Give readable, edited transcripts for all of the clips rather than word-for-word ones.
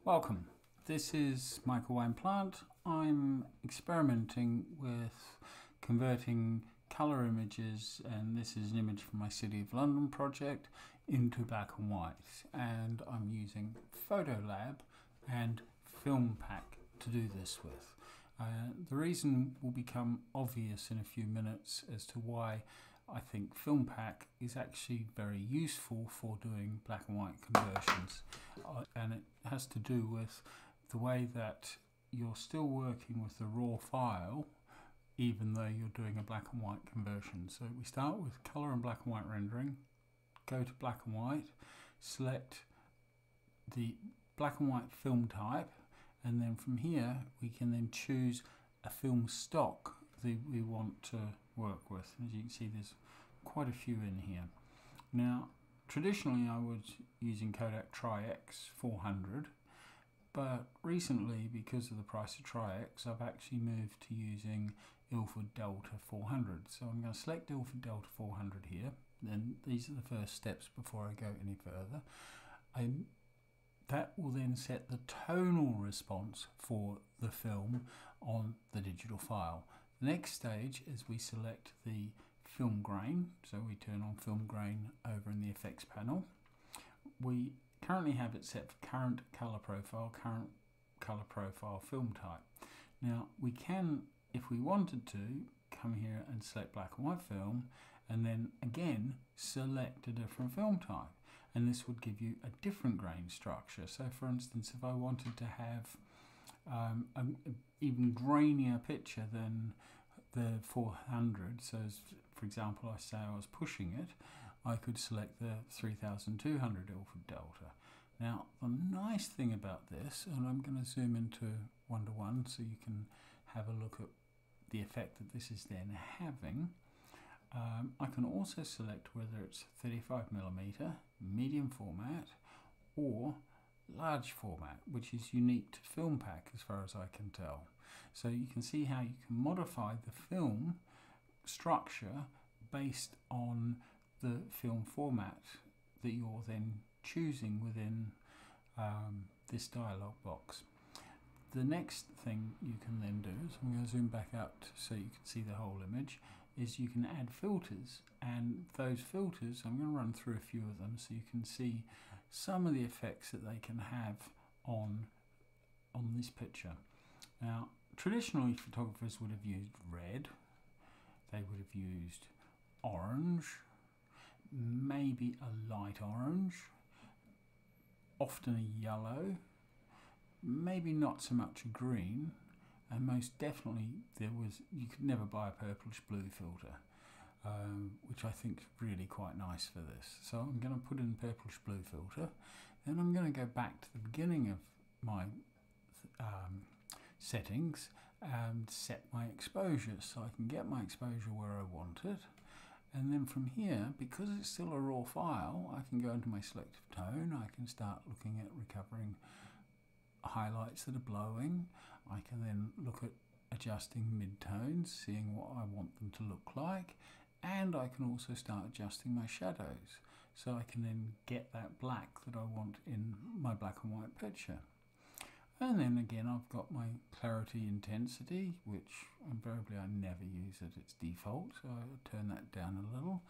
Welcome. This is Michael Wayne Plant. I'm experimenting with converting colour images, and this is an image from my City of London project, into black and white. And I'm using Photolab and FIlmPack to do this with. The reason will become obvious in a few minutes as to why I think FIlmPack is actually very useful for doing black and white conversions, and it has to do with the way that you're still working with the raw file even though you're doing a black and white conversion. So we start with color and black and white rendering, go to black and white, select the black and white film type, and then from here we can then choose a film stock that we want to work with. As you can see, there's quite a few in here. Now, traditionally I was using Kodak Tri-X 400, but recently, because of the price of Tri-X, I've actually moved to using Ilford Delta 400. So I'm going to select Ilford Delta 400 here. Then these are the first steps before I go any further. That will then set the tonal response for the film on the digital file. The next stage is we select the film grain, so we turn on film grain over in the effects panel. We currently have it set for current color profile film type. Now we can, if we wanted to, come here and select black and white film, and then again select a different film type, and this would give you a different grain structure. So for instance, if I wanted to have an even grainier picture than the 400, so as, for example, I say I was pushing it, I could select the 3200 Ilford Delta. Now the nice thing about this, and I'm going to zoom into 1:1 so you can have a look at the effect that this is then having. I can also select whether it's 35mm, medium format, or large format, which is unique to FIlmPack as far as I can tell. So you can see how you can modify the film structure based on the film format that you're then choosing within this dialog box. The next thing you can then do is, I'm going to zoom back out so you can see the whole image, is you can add filters, and those filters, I'm going to run through a few of them so you can see some of the effects that they can have on this picture. Now, traditionally photographers would have used red, they would have used orange, maybe a light orange, often a yellow, maybe not so much a green, and most definitely you could never buy a purplish blue filter, which I think is really quite nice for this. So I'm going to put in purplish blue filter, then I'm going to go back to the beginning of my settings and set my exposure so I can get my exposure where I want it. And then from here, because it's still a raw file, I can go into my selective tone, I can start looking at recovering highlights that are blowing. I can then look at adjusting midtones, seeing what I want them to look like, and I can also start adjusting my shadows so I can then get that black that I want in my black and white picture. And then again, I've got my clarity intensity, which invariably I never use at its default, so I'll turn that down a little.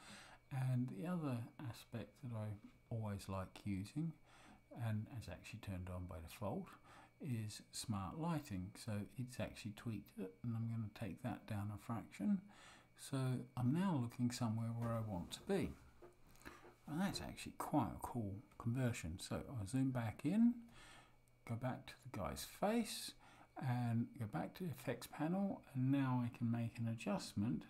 And the other aspect that I always like using, and is actually turned on by default, is smart lighting. So it's actually tweaked it, and I'm going to take that down a fraction. So I'm now looking somewhere where I want to be. And that's actually quite a cool conversion. So I zoom back in, go back to the guy's face, and go back to the effects panel, and now I can make an adjustment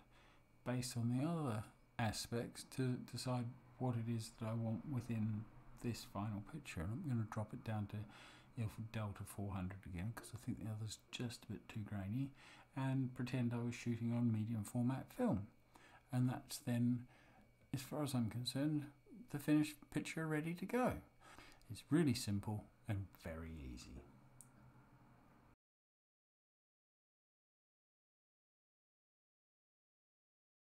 based on the other aspects to decide what it is that I want within this final picture. And I'm going to drop it down to Ilford Delta 400 again, because I think the other's just a bit too grainy, and pretend I was shooting on medium format film. And that's then, as far as I'm concerned, the finished picture ready to go. It's really simple and very easy.